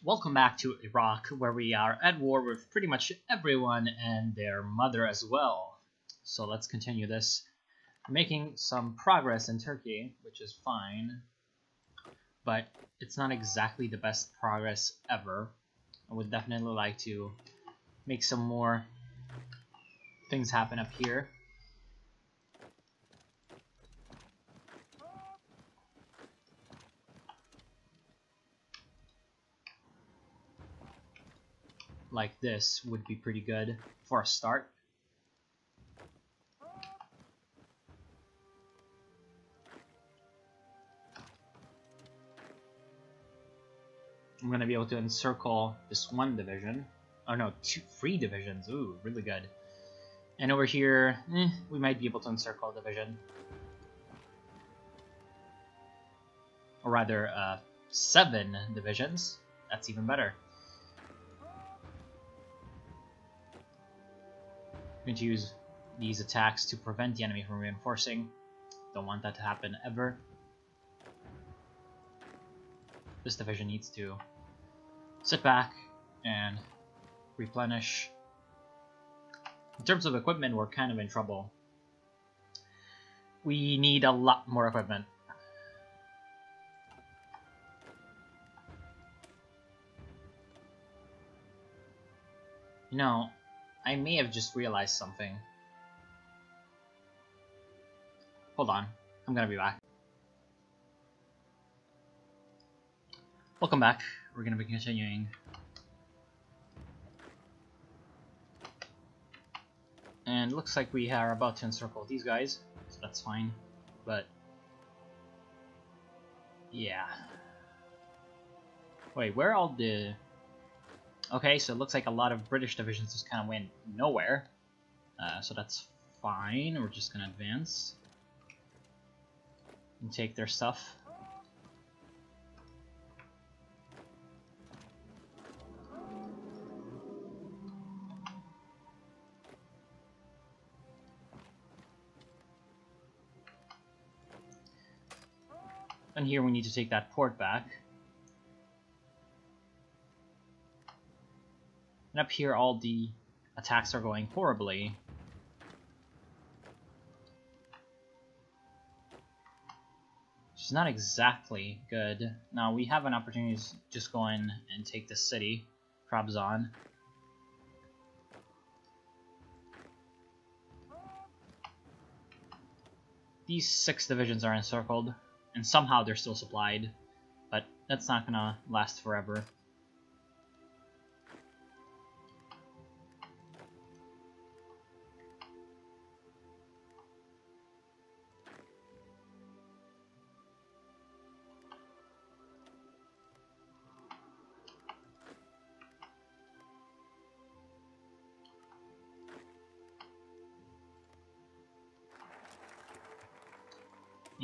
Welcome back to Iraq, where we are at war with pretty much everyone and their mother as well. So let's continue this. We're making some progress in Turkey, which is fine, but it's not exactly the best progress ever. I would definitely like to make some more things happen up here. Like this would be pretty good for a start. I'm gonna be able to encircle this one division. Oh no, three divisions. Ooh, really good. And over here, we might be able to encircle a division. Or rather, 7 divisions. That's even better. I'm going to use these attacks to prevent the enemy from reinforcing. Don't want that to happen ever. This division needs to sit back and replenish. In terms of equipment, we're kind of in trouble. We need a lot more equipment. You know, I may have just realized something. Hold on, I'm gonna be back. Welcome back. We're gonna be continuing. And it looks like we are about to encircle these guys, so that's fine. But yeah. Wait, where are all the... Okay, so it looks like a lot of British divisions just kind of went nowhere. So that's fine. We're just gonna advance and take their stuff. And here we need to take that port back. And up here all the attacks are going horribly. Which is not exactly good. Now we have an opportunity to just go in and take the city, Trabzon. These 6 divisions are encircled, and somehow they're still supplied, but that's not gonna last forever.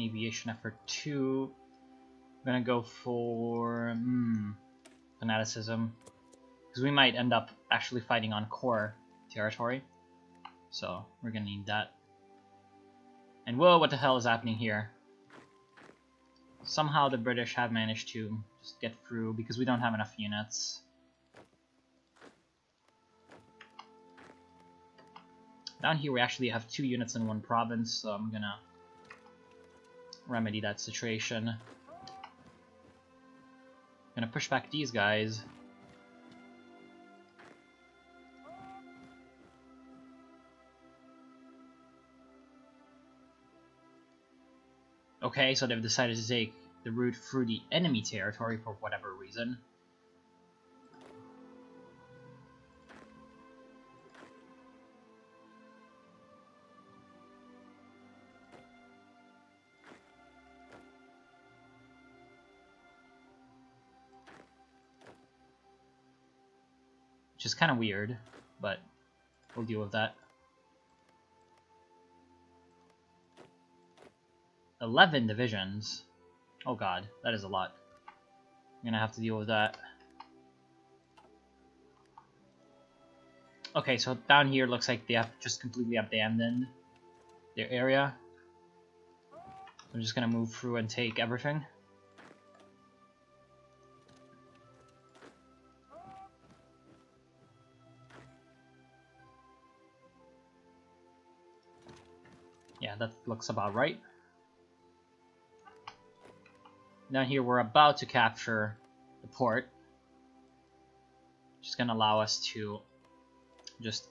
Aviation effort 2. I'm gonna go for fanaticism, because we might end up actually fighting on core territory, so we're gonna need that. And whoa, what the hell is happening here? Somehow the British have managed to just get through because we don't have enough units. Down here we actually have 2 units in 1 province, so I'm gonna remedy that situation. Gonna push back these guys. Okay, so they've decided to take the route through the enemy territory for whatever reason. Which is kind of weird, but we'll deal with that. 11 divisions. Oh god, that is a lot. I'm gonna have to deal with that. Okay, so down here looks like they have just completely abandoned their area. I'm just gonna move through and take everything. Yeah, that looks about right. Down here, we're about to capture the port, which is going to allow us to just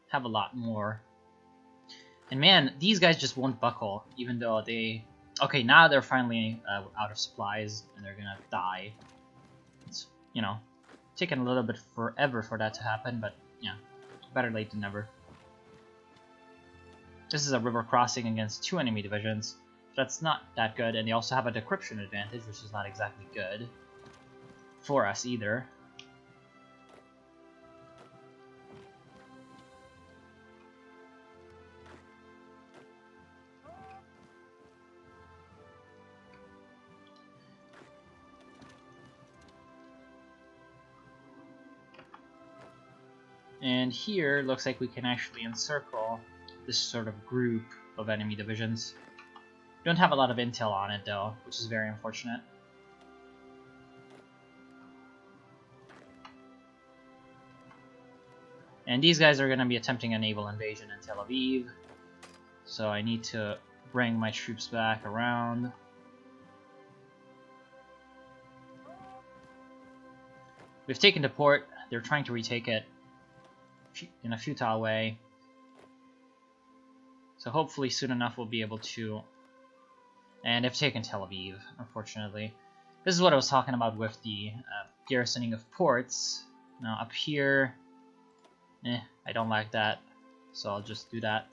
have a lot more. And man, these guys just won't buckle, even though they... Okay, now they're finally out of supplies, and they're gonna die. It's, you know, taken a little bit forever for that to happen, but yeah, better late than never. This is a river crossing against 2 enemy divisions. That's not that good, and they also have a decryption advantage, which is not exactly good for us either. And here, looks like we can actually encircle this sort of group of enemy divisions. Don't have a lot of intel on it though, which is very unfortunate. And these guys are going to be attempting a naval invasion in Tel Aviv, so I need to bring my troops back around. We've taken the port, they're trying to retake it in a futile way. So hopefully soon enough we'll be able to... And they've taken Tel Aviv, unfortunately. This is what I was talking about with the garrisoning of ports. Now up here, I don't like that, so I'll just do that.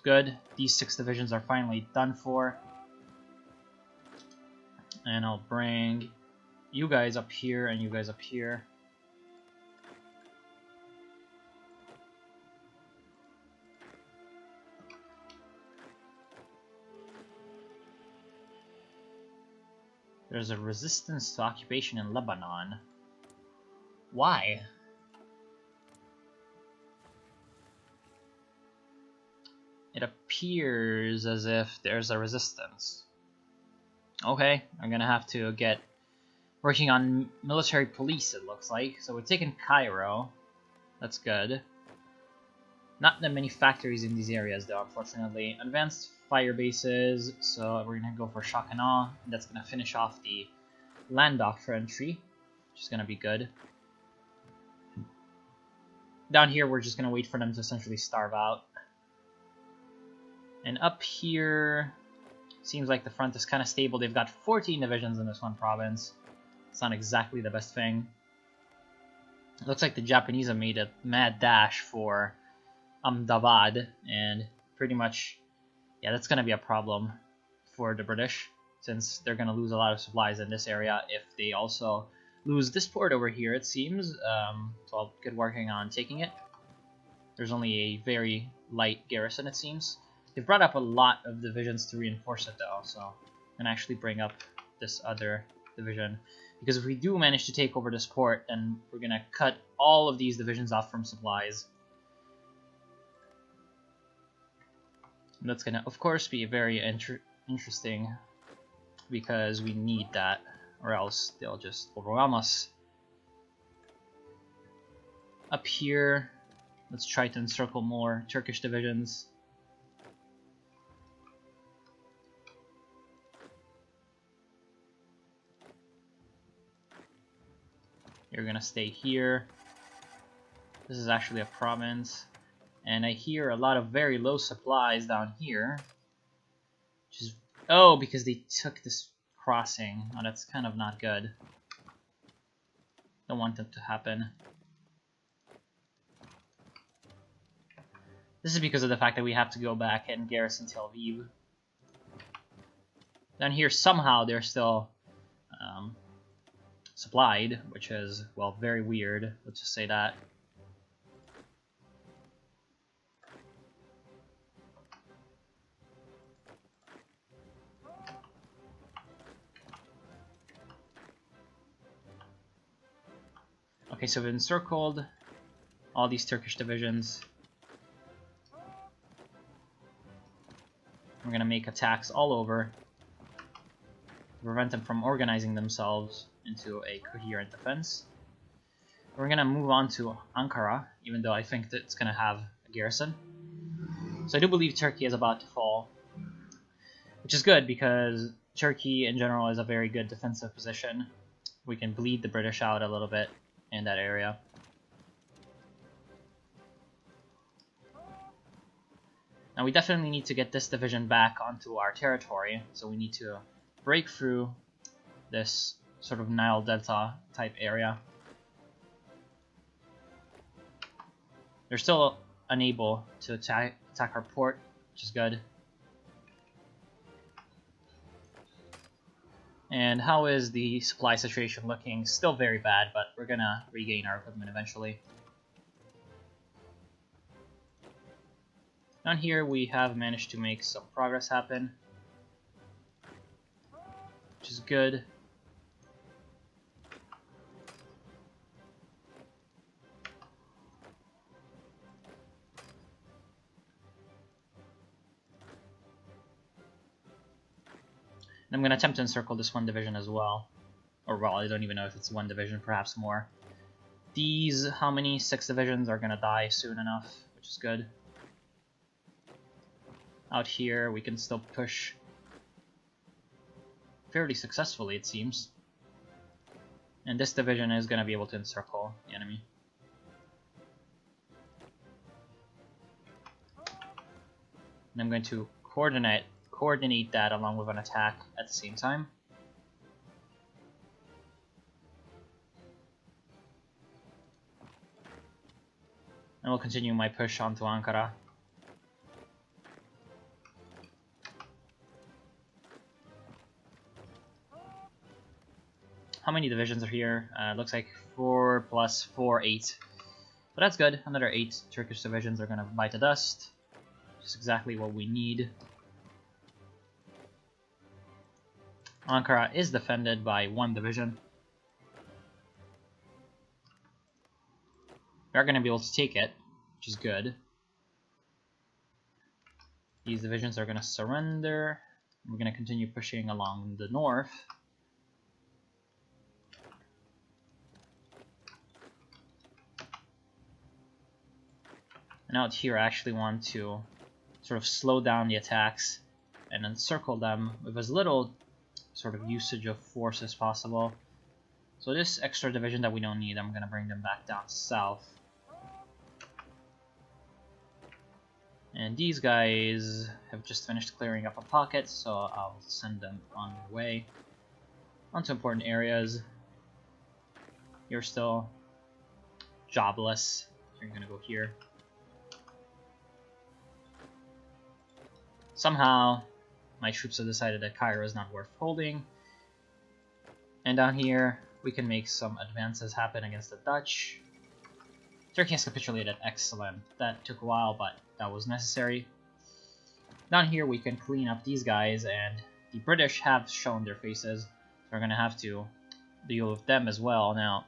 Good, these 6 divisions are finally done for. And I'll bring you guys up here and you guys up here. There's a resistance to occupation in Lebanon. Why? It appears as if there's a resistance. Okay, I'm gonna have to get working on military police, it looks like. So we're taking Cairo. That's good. Not that many factories in these areas though, unfortunately. Advanced fire bases, so we're gonna go for shock and awe. And that's gonna finish off the land doctor entry, which is gonna be good. Down here, we're just gonna wait for them to essentially starve out. And up here, seems like the front is kind of stable. They've got 14 divisions in this one province. It's not exactly the best thing. It looks like the Japanese have made a mad dash for Ahmedabad, and pretty much, yeah, that's going to be a problem for the British, since they're going to lose a lot of supplies in this area if they also lose this port over here, it seems. So I'll get working on taking it. There's only a very light garrison, it seems. They've brought up a lot of divisions to reinforce it, though, so I'm going to actually bring up this other division. Because if we do manage to take over this port, then we're going to cut all of these divisions off from supplies. And that's going to, of course, be very interesting, because we need that, or else they'll just overwhelm us. Up here, let's try to encircle more Turkish divisions. You're gonna stay here. This is actually a province, and I hear a lot of very low supplies down here. Which is, oh, because they took this crossing. Oh, that's kind of not good. Don't want that to happen. This is because of the fact that we have to go back and garrison Tel Aviv. Down here, somehow they're still supplied, which is, well, very weird. Let's just say that. Okay, so we've encircled all these Turkish divisions. We're going to make attacks all over to prevent them from organizing themselves into a coherent defense. We're going to move on to Ankara, even though I think that it's going to have a garrison. So I do believe Turkey is about to fall, which is good because Turkey in general is a very good defensive position. We can bleed the British out a little bit in that area. Now we definitely need to get this division back onto our territory, so we need to break through this sort of Nile Delta type area. They're still unable to attack our port, which is good. And how is the supply situation looking? Still very bad, but we're gonna regain our equipment eventually. Down here we have managed to make some progress happen, which is good. And I'm going to attempt to encircle this one division as well. Or, well, I don't even know if it's one division, perhaps more. These, how many? 6 divisions are going to die soon enough, which is good. Out here, we can still push fairly successfully, it seems. And this division is going to be able to encircle the enemy. And I'm going to coordinate that along with an attack at the same time. And we'll continue my push onto Ankara. How many divisions are here? Looks like 4 plus 4, 8. But that's good. Another 8 Turkish divisions are going to bite the dust. Just exactly what we need. Ankara is defended by 1 division. We are going to be able to take it, which is good. These divisions are going to surrender. We're going to continue pushing along the north. And out here I actually want to sort of slow down the attacks and encircle them with as little sort of usage of force as possible. So this extra division that we don't need, I'm going to bring them back down south. And these guys have just finished clearing up a pocket, so I'll send them on their way onto important areas. You're still jobless, so you're going to go here. Somehow, my troops have decided that Cairo is not worth holding. And down here, we can make some advances happen against the Dutch. Turkey has capitulated. Excellent. That took a while, but that was necessary. Down here, we can clean up these guys, and the British have shown their faces. So we're going to have to deal with them as well. Now,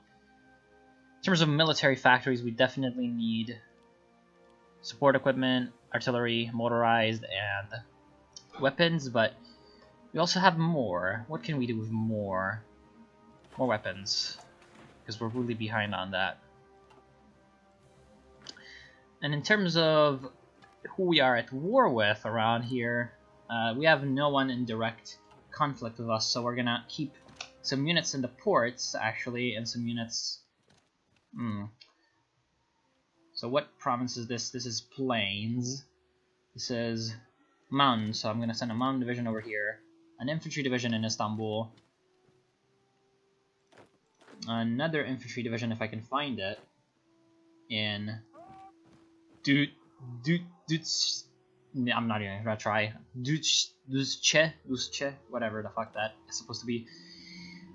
in terms of military factories, we definitely need support equipment, artillery, motorized, and weapons, but we also have more. What can we do with more? More weapons, because we're really behind on that. And in terms of who we are at war with around here, we have no one in direct conflict with us, so we're gonna keep some units in the ports, actually, and some units... So what province is this? This is Plains. This is Mountain, so I'm going to send a Mountain division over here. An infantry division in Istanbul. Another infantry division, if I can find it, in... I'm not even going to try. Duzce, whatever the fuck that is supposed to be.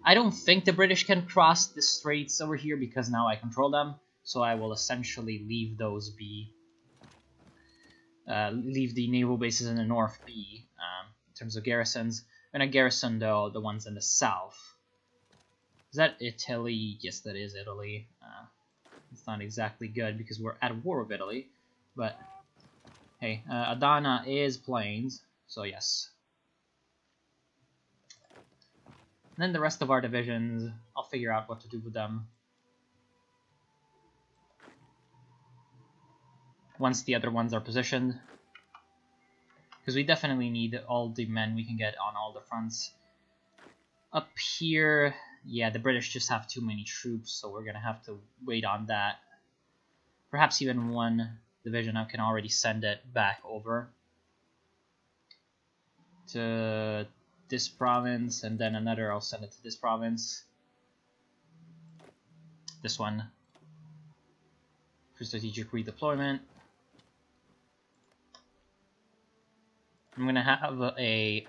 I don't think the British can cross the straits over here because now I control them. So I will essentially leave those be. Leave the naval bases in the north be. In terms of garrisons, I'm gonna garrison though the ones in the south. Is that Italy? Yes, that is Italy. It's not exactly good because we're at war with Italy, but hey, Adana is Plains, so yes. And then the rest of our divisions, I'll figure out what to do with them once the other ones are positioned. because we definitely need all the men we can get on all the fronts. Up here, yeah, the British just have too many troops, so we're gonna have to wait on that. Perhaps even one division I can already send it back over to this province, and then another I'll send it to this province. This one for strategic redeployment. I'm gonna have a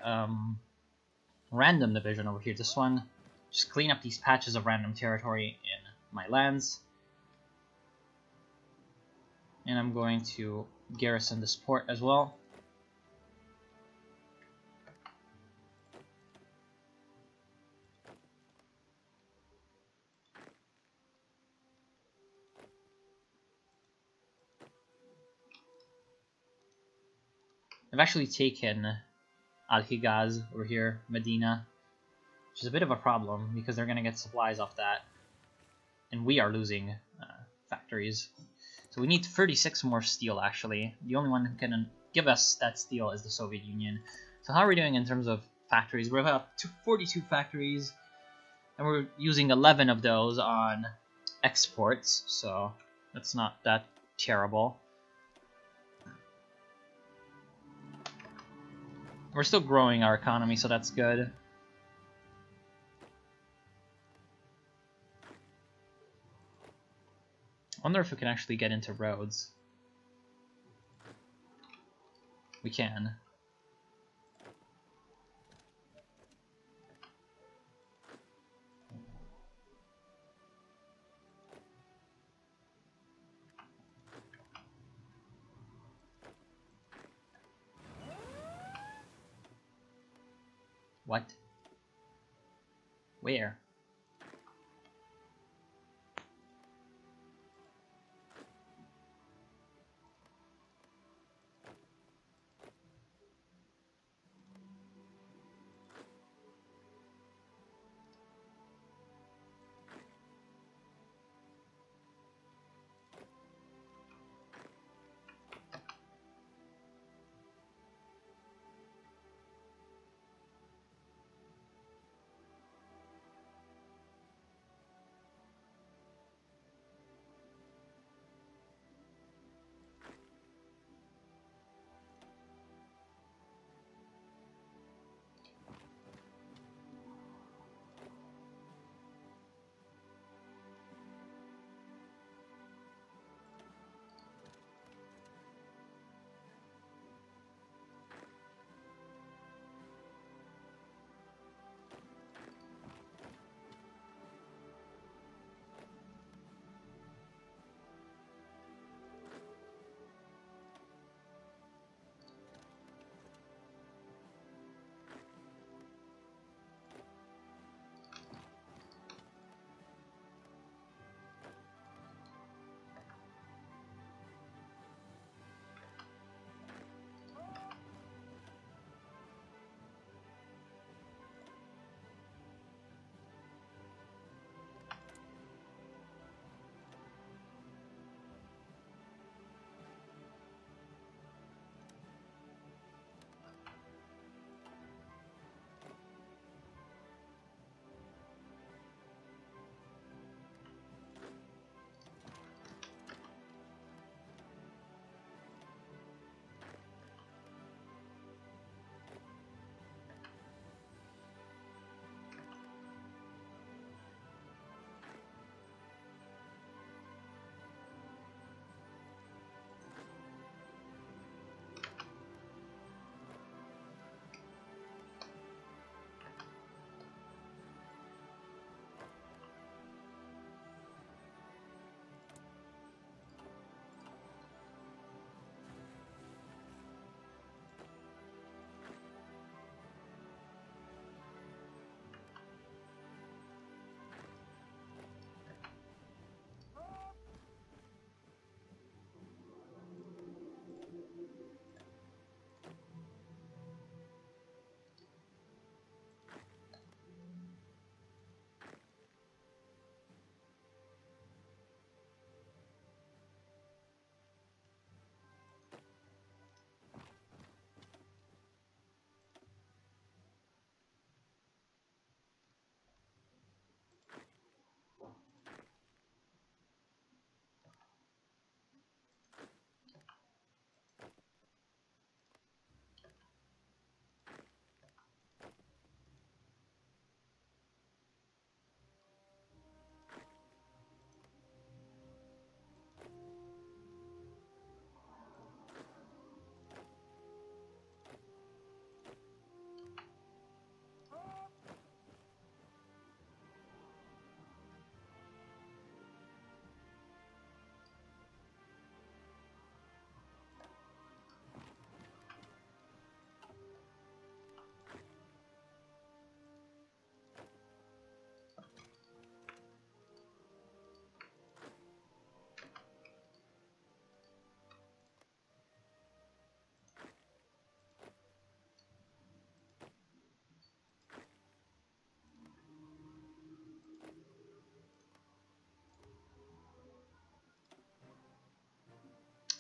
random division over here. This one, just clean up these patches of random territory in my lands. And I'm going to garrison this port as well. I've actually taken Al-Higaz over here, Medina, which is a bit of a problem because they're going to get supplies off that. And we are losing factories. So we need 36 more steel, actually. The only one who can give us that steel is the Soviet Union. So how are we doing in terms of factories? We're about 42 factories, and we're using 11 of those on exports, so that's not that terrible. We're still growing our economy, so that's good. I wonder if we can actually get into roads. We can. What? Where?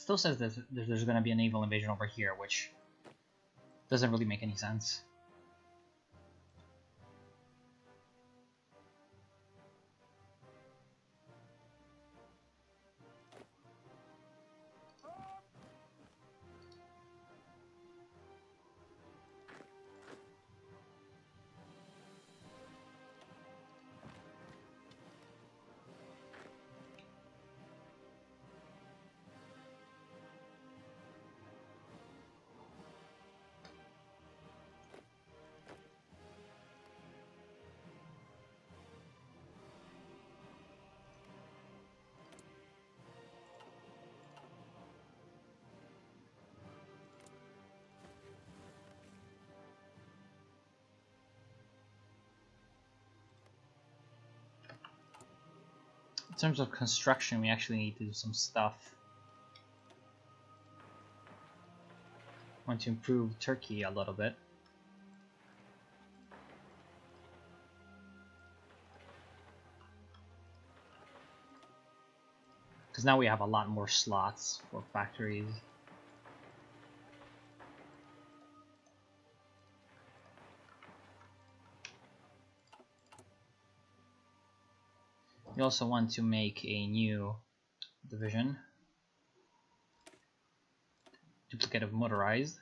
still says that there's going to be a naval invasion over here, which doesn't really make any sense. In terms of construction, we actually need to do some stuff. I want to improve Turkey a little bit. Because now we have a lot more slots for factories. We also want to make a new division, duplicate of motorized.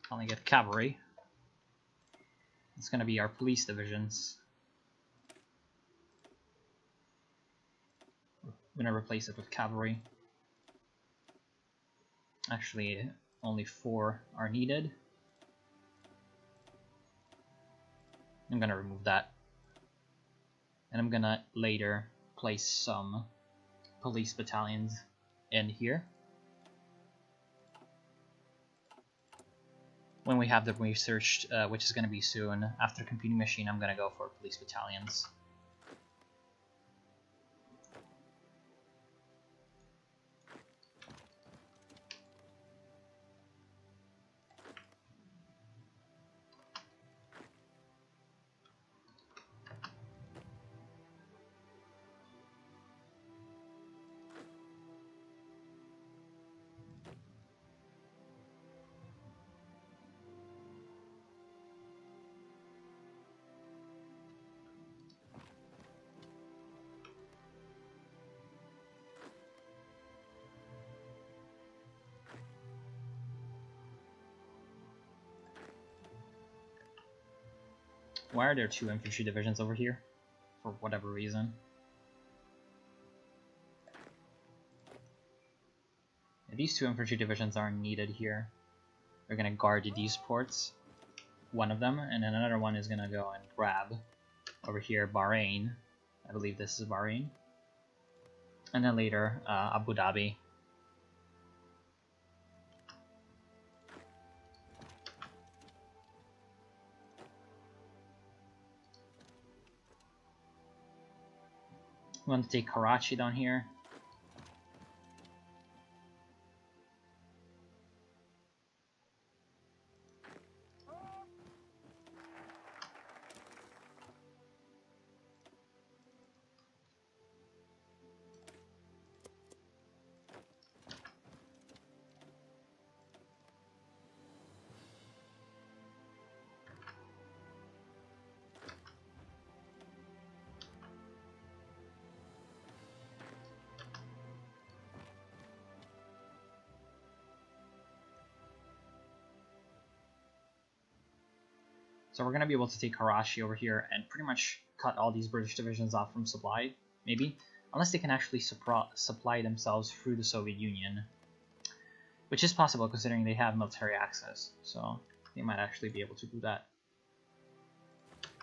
Finally get cavalry. It's going to be our police divisions. I'm going to replace it with cavalry. Actually, only 4 are needed. I'm gonna remove that, and I'm gonna later place some police battalions in here. When we have them researched, which is gonna be soon, after computing machine, I'm gonna go for police battalions. Why are there 2 infantry divisions over here? For whatever reason. Yeah, these 2 infantry divisions aren't needed here. They're gonna guard these ports, one of them, and then another one is gonna go and grab over here Bahrain. I believe this is Bahrain. And then later Abu Dhabi. We want to take Karachi down here. So we're going to be able to take Karachi over here and pretty much cut all these British divisions off from supply, maybe. Unless they can actually supply themselves through the Soviet Union. Which is possible considering they have military access. So they might actually be able to do that.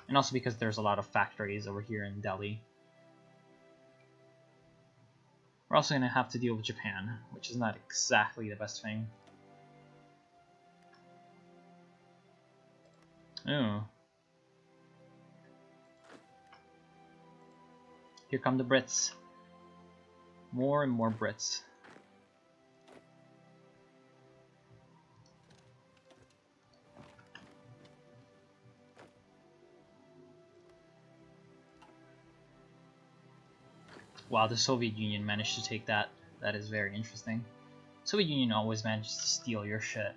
And also because there's a lot of factories over here in Delhi. We're also going to have to deal with Japan, which is not exactly the best thing. Oh. Here come the Brits. More and more Brits. Wow, the Soviet Union managed to take that. That is very interesting. Soviet Union always manages to steal your shit.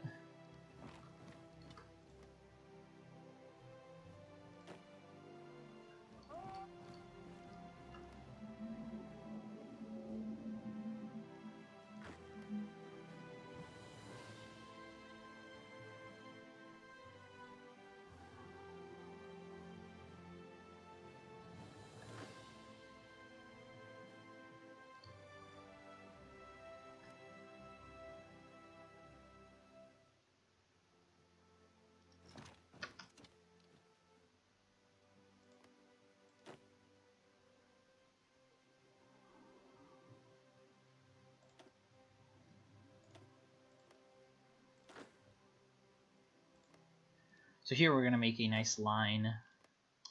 So here we're gonna make a nice line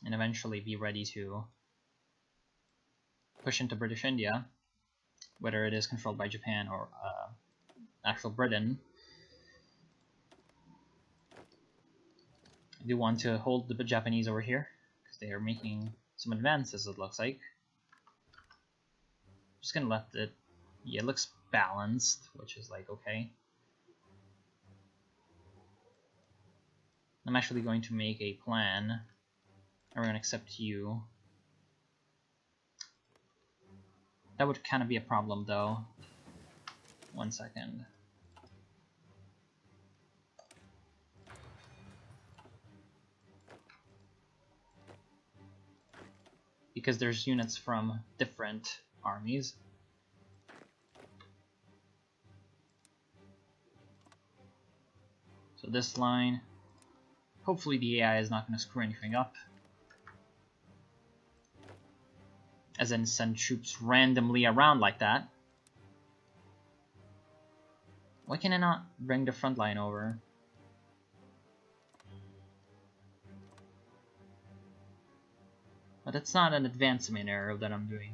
and eventually be ready to push into British India, whether it is controlled by Japan or actual Britain. I do want to hold the Japanese over here because they are making some advances, it looks like. Just gonna let it, yeah, it looks balanced, which is like okay. I'm actually going to make a plan, and we're gonna accept you. That would kind of be a problem though. 1 second. Because there's units from different armies. So this line, hopefully the AI is not going to screw anything up. As in send troops randomly around like that. Why can I not bring the front line over? But that's not an advancement error that I'm doing.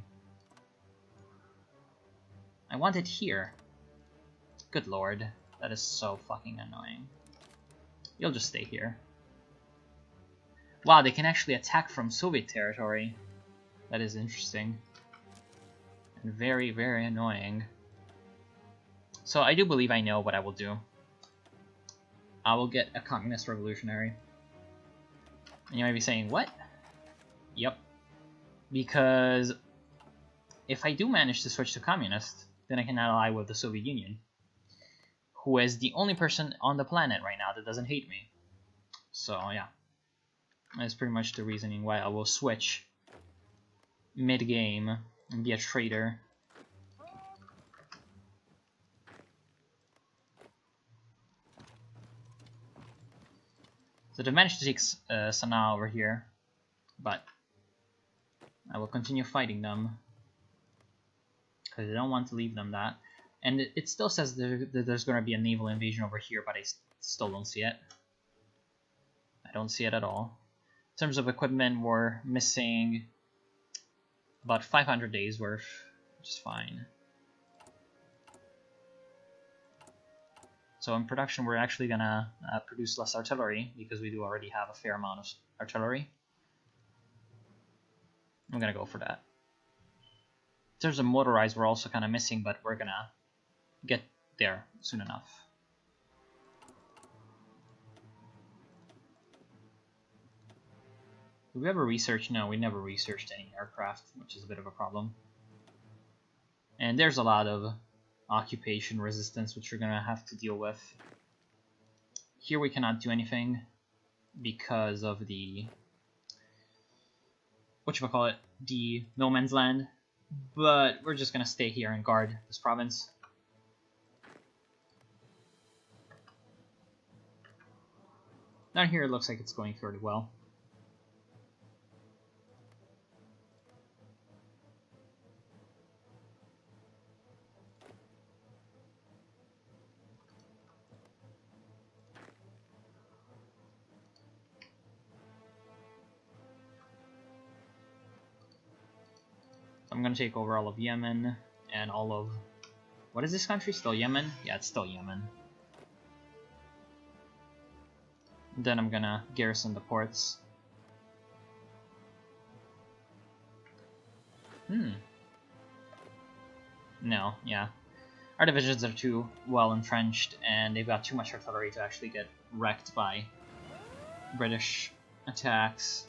I want it here. Good lord, that is so fucking annoying. You'll just stay here. Wow, they can actually attack from Soviet territory. That is interesting. And very, very annoying. So I do believe I know what I will do. I will get a communist revolutionary. And you might be saying, what? Yep. Because if I do manage to switch to communist, then I can ally with the Soviet Union, who is the only person on the planet right now that doesn't hate me. So yeah, that's pretty much the reasoning why I will switch mid-game and be a traitor. So they managed to take Sanaa over here, but I will continue fighting them because I don't want to leave them that. And it still says that there's going to be a naval invasion over here, but I still don't see it. I don't see it at all. In terms of equipment, we're missing about 500 days worth, which is fine. So in production, we're actually going to produce less artillery because we do already have a fair amount of artillery. I'm going to go for that. In terms of motorized, we're also kind of missing, but we're going to get there soon enough. Did we ever research? No, we never researched any aircraft, which is a bit of a problem. And there's a lot of occupation resistance, which we're going to have to deal with. Here we cannot do anything because of the, whatchamacallit, the no man's land. But we're just going to stay here and guard this province. Down here it looks like it's going fairly well. I'm going to take over all of Yemen and all of... What is this country? Still Yemen? Yeah, it's still Yemen. Then I'm going to garrison the ports. No, yeah. Our divisions are too well entrenched, and they've got too much artillery to actually get wrecked by British attacks,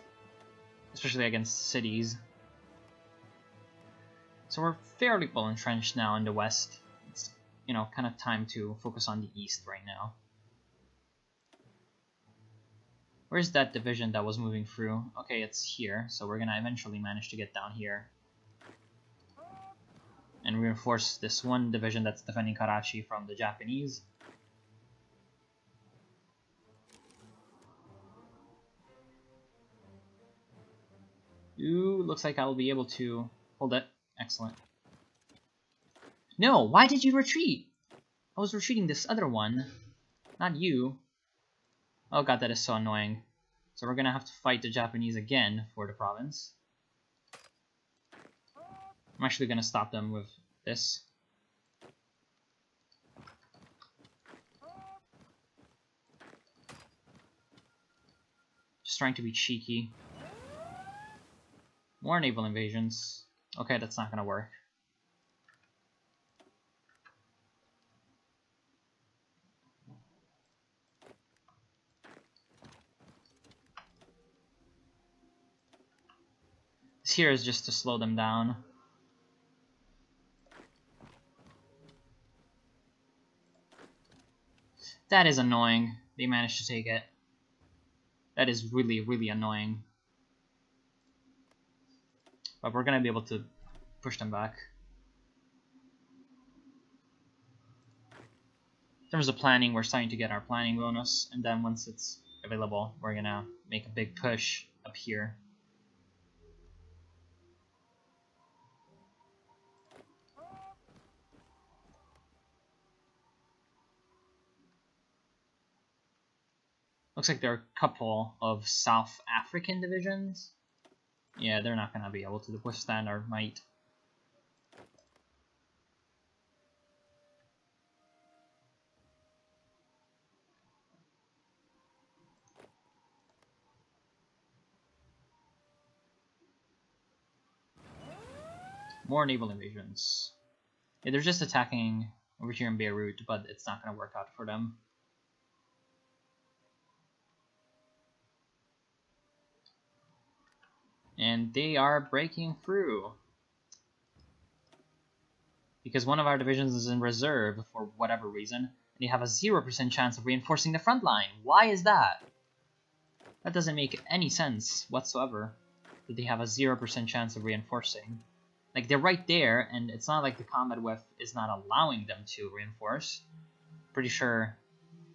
especially against cities. So we're fairly well entrenched now in the west. It's, you know, kind of time to focus on the east right now. Where's that division that was moving through? Okay, it's here, so we're gonna eventually manage to get down here and reinforce this one division that's defending Karachi from the Japanese. Ooh, looks like I'll be able to hold it. Excellent. No, why did you retreat? I was retreating this other one, not you. Oh god, that is so annoying. So we're gonna have to fight the Japanese again for the province. I'm actually gonna stop them with this. Just trying to be cheeky. More naval invasions. Okay, that's not gonna work. This here is just to slow them down. That is annoying. They managed to take it. That is really, really annoying. But we're gonna be able to push them back. In terms of planning, we're starting to get our planning bonus, and then once it's available, we're gonna make a big push up here. Looks like there are a couple of South African divisions. Yeah, they're not gonna be able to withstand our might. More naval invasions. Yeah, they're just attacking over here in Beirut, but it's not gonna work out for them. And they are breaking through. Because one of our divisions is in reserve for whatever reason, and they have a 0% chance of reinforcing the front line. Why is that? That doesn't make any sense whatsoever, that they have a 0% chance of reinforcing. Like, they're right there, and it's not like the combat width is not allowing them to reinforce. Pretty sure,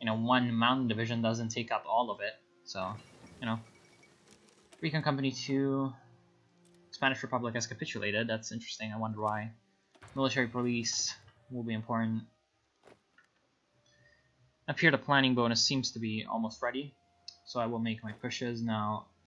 you know, one mountain division doesn't take up all of it, so, you know. Recon Company 2, Spanish Republic has capitulated. That's interesting. I wonder why. Military police will be important. Up here, the planning bonus seems to be almost ready, so I will make my pushes now.